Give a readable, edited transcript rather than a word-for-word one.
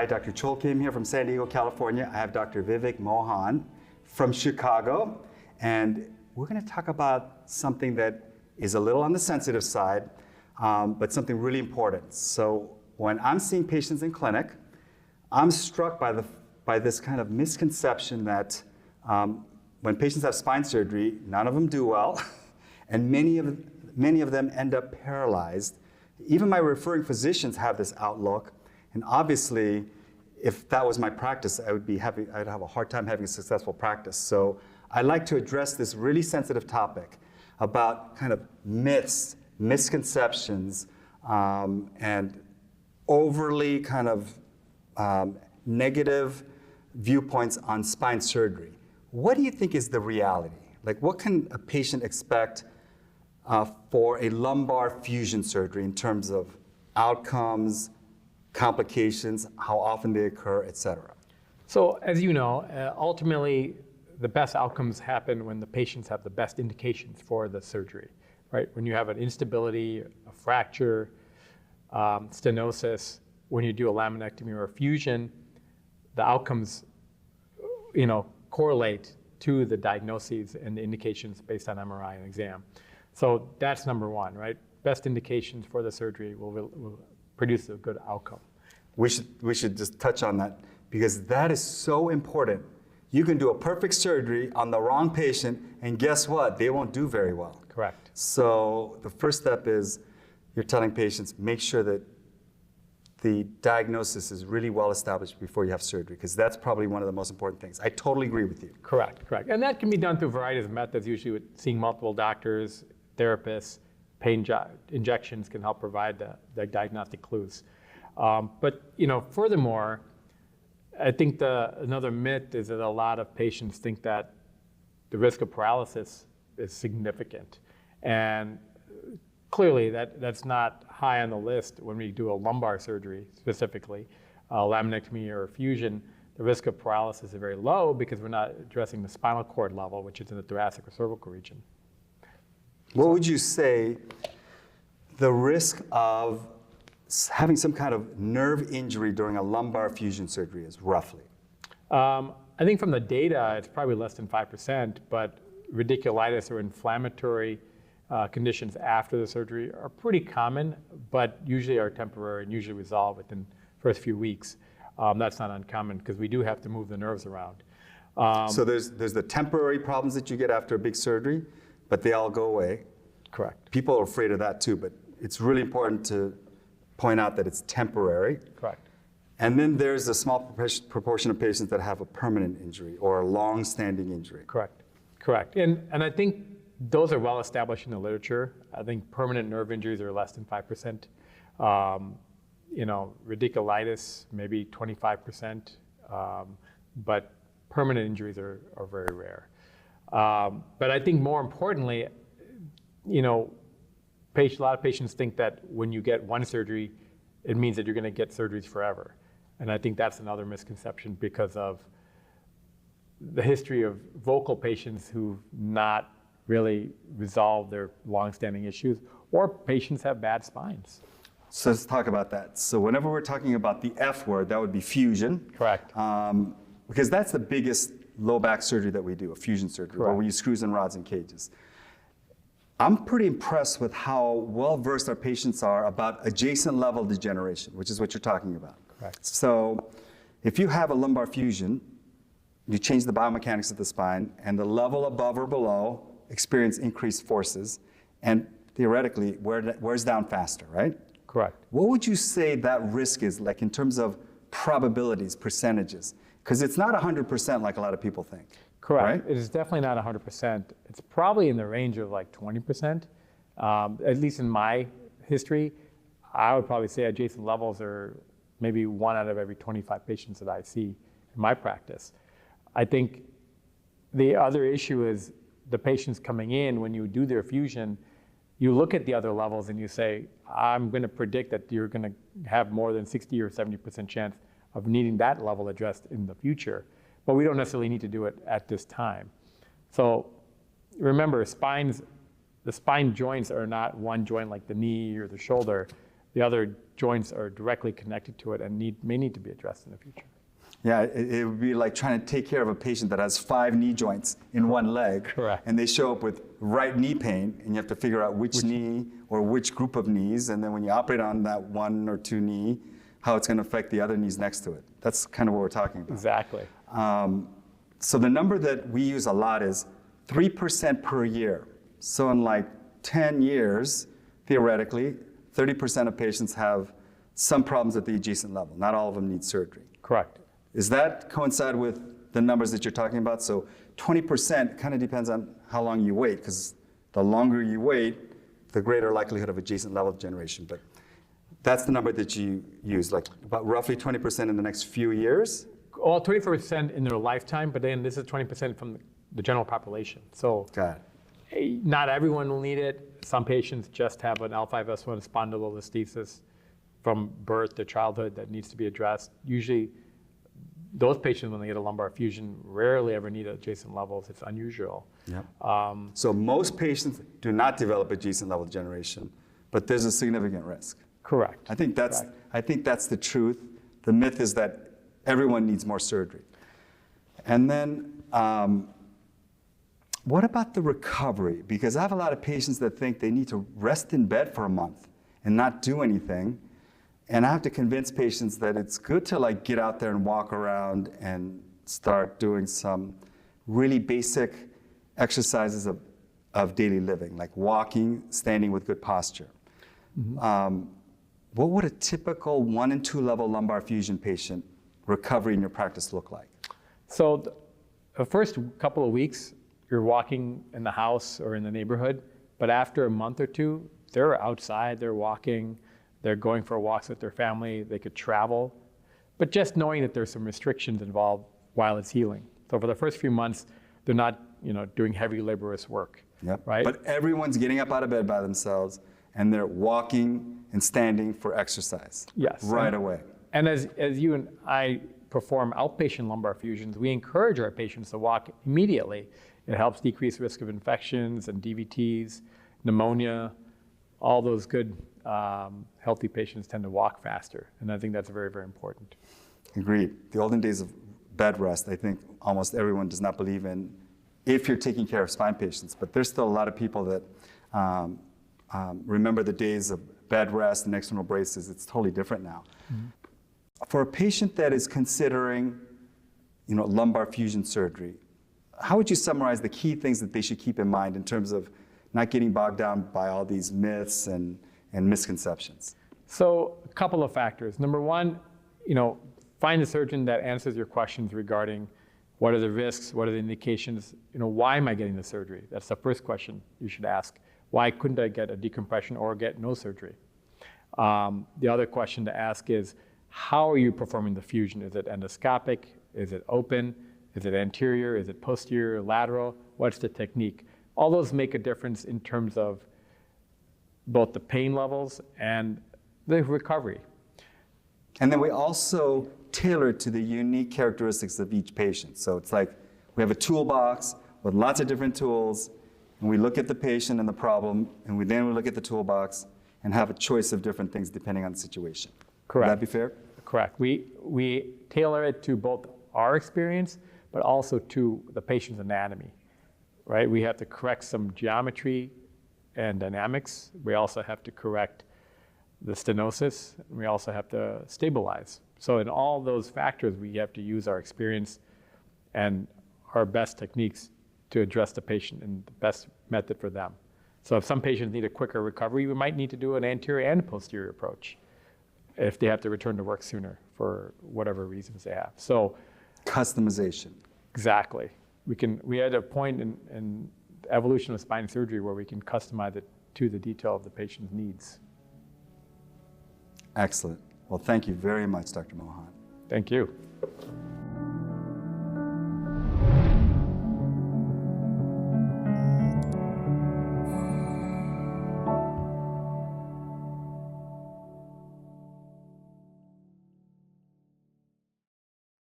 Hi, Dr. Choll Kim here from San Diego, California. I have Dr. Vivek Mohan from Chicago, and we're going to talk about something that is a little on the sensitive side, but something really important. So when I'm seeing patients in clinic, I'm struck by this kind of misconception that when patients have spine surgery, none of them do well, and many of them end up paralyzed. Even my referring physicians have this outlook, and obviously, if that was my practice, I'd have a hard time having a successful practice. So I like to address this really sensitive topic about kind of myths, misconceptions, and overly kind of negative viewpoints on spine surgery. What do you think is the reality? Like, what can a patient expect for a lumbar fusion surgery in terms of outcomes, complications, how often they occur, et cetera? So as you know, ultimately, the best outcomes happen when the patients have the best indications for the surgery, right? When you have an instability, a fracture, stenosis, when you do a laminectomy or a fusion, the outcomes, correlate to the diagnoses and the indications based on MRI and exam. So that's number one, right? Best indications for the surgery will produce a good outcome. We should just touch on that, because that is so important. You can do a perfect surgery on the wrong patient, and guess what? They won't do very well. Correct. So the first step is you're telling patients, make sure that the diagnosis is really well established before you have surgery, because that's probably one of the most important things. I totally agree with you. Correct. And that can be done through a variety of methods, usually with seeing multiple doctors, therapists. Pain injections can help provide the diagnostic clues. But furthermore, I think another myth is that a lot of patients think that the risk of paralysis is significant. And clearly that's not high on the list when we do a lumbar surgery, specifically, laminectomy or fusion. The risk of paralysis is very low because we're not addressing the spinal cord level, which is in the thoracic or cervical region. What would you say the risk of having some kind of nerve injury during a lumbar fusion surgery is, roughly? I think from the data, it's probably less than 5%, but radiculitis or inflammatory conditions after the surgery are pretty common, but usually are temporary and usually resolve within the first few weeks. That's not uncommon because we do have to move the nerves around. So there's the temporary problems that you get after a big surgery, but they all go away. Correct. People are afraid of that too, but it's really important to point out that it's temporary. Correct. And then there's a small proportion of patients that have a permanent injury or a long-standing injury. Correct. And I think those are well established in the literature. I think permanent nerve injuries are less than 5%. Radiculitis, maybe 25%, but permanent injuries are very rare. But I think more importantly, a lot of patients think that when you get one surgery, it means that you're going to get surgeries forever. And I think that's another misconception because of the history of vocal patients who've not really resolved their long-standing issues, or patients have bad spines. So let's talk about that. So whenever we're talking about the F word, that would be fusion. Correct. Because that's the biggest low back surgery that we do, a fusion surgery, where we use screws and rods and cages. I'm pretty impressed with how well-versed our patients are about adjacent level degeneration, which is what you're talking about. Correct. So if you have a lumbar fusion, you change the biomechanics of the spine, and the level above or below experience increased forces, and theoretically wears down faster, right? Correct. What would you say that risk is, like in terms of probabilities, percentages? Because it's not 100% like a lot of people think. Correct. Right? It is definitely not 100%. It's probably in the range of like 20%. At least in my history, I would probably say adjacent levels are maybe 1 out of every 25 patients that I see in my practice. I think the other issue is the patients coming in, when you do their fusion, you look at the other levels and you say, I'm going to predict that you're going to have more than 60 or 70% chance of needing that level addressed in the future. But we don't necessarily need to do it at this time. So remember, the spine joints are not one joint like the knee or the shoulder. the other joints are directly connected to it and may need to be addressed in the future. Yeah, it would be like trying to take care of a patient that has 5 knee joints in one leg. Correct. And they show up with right knee pain, and you have to figure out which knee or which group of knees, and then when you operate on that 1 or 2 knee, how it's going to affect the other knees next to it. That's kind of what we're talking about. Exactly. So the number that we use a lot is 3% per year. So in like 10 years, theoretically, 30% of patients have some problems at the adjacent level. Not all of them need surgery. Correct. Does that coincide with the numbers that you're talking about? So 20% kind of depends on how long you wait, because the longer you wait, the greater likelihood of adjacent level generation. But that's the number that you use, like about roughly 20% in the next few years? Well, 24% in their lifetime, but then this is 20% from the general population. So Got it. not everyone will need it. Some patients just have an L5S1 spondylolisthesis from birth to childhood that needs to be addressed. Usually, those patients, when they get a lumbar fusion, rarely ever need adjacent levels. It's unusual. Yep. So most patients do not develop adjacent level degeneration, but there's a significant risk. Correct. I think that's the truth. The myth is that everyone needs more surgery. And then, what about the recovery? Because I have a lot of patients that think they need to rest in bed for a month and not do anything. And I have to convince patients that it's good to like get out there and walk around and start doing some really basic exercises of daily living, like walking, standing with good posture. Mm-hmm. What would a typical 1 and 2 level lumbar fusion patient recovery in your practice look like? So the first couple of weeks, you're walking in the house or in the neighborhood, but after a month or two, they're outside, they're walking, they're going for walks with their family, they could travel, but just knowing that there's some restrictions involved while it's healing. So for the first few months, they're not, doing heavy laborious work. Yep. Right? But everyone's getting up out of bed by themselves and they're walking and standing for exercise. Yes. Right away. And as you and I perform outpatient lumbar fusions, we encourage our patients to walk immediately. It helps decrease risk of infections and DVTs, pneumonia, all those good healthy patients tend to walk faster. And I think that's very, very important. Agreed. The olden days of bed rest, I think almost everyone does not believe in if you're taking care of spine patients. But there's still a lot of people that remember the days of bed rest and external braces. It's totally different now. Mm-hmm. For a patient that is considering lumbar fusion surgery, how would you summarize the key things that they should keep in mind in terms of not getting bogged down by all these myths and misconceptions? So a couple of factors. Number one, find a surgeon that answers your questions regarding what are the risks, what are the indications, why am I getting the surgery? That's the first question you should ask. Why couldn't I get a decompression or get no surgery? The other question to ask is, how are you performing the fusion? Is it endoscopic? Is it open? Is it anterior? Is it posterior, lateral? What's the technique? All those make a difference in terms of both the pain levels and the recovery. And then we also tailor it to the unique characteristics of each patient. So it's like we have a toolbox with lots of different tools, and we look at the patient and the problem, and we look at the toolbox and have a choice of different things depending on the situation. Correct. Would that be fair? Correct. We tailor it to both our experience, but also to the patient's anatomy, right? We have to correct some geometry and dynamics. We also have to correct the stenosis. And we also have to stabilize. So in all those factors, we have to use our experience and our best techniques to address the patient in the best method for them. So if some patients need a quicker recovery, we might need to do an anterior and posterior approach if they have to return to work sooner for whatever reasons they have. So customization. Exactly. We had a point in the evolution of spine surgery where we can customize it to the detail of the patient's needs. Excellent. Well, thank you very much, Dr. Mohan. Thank you.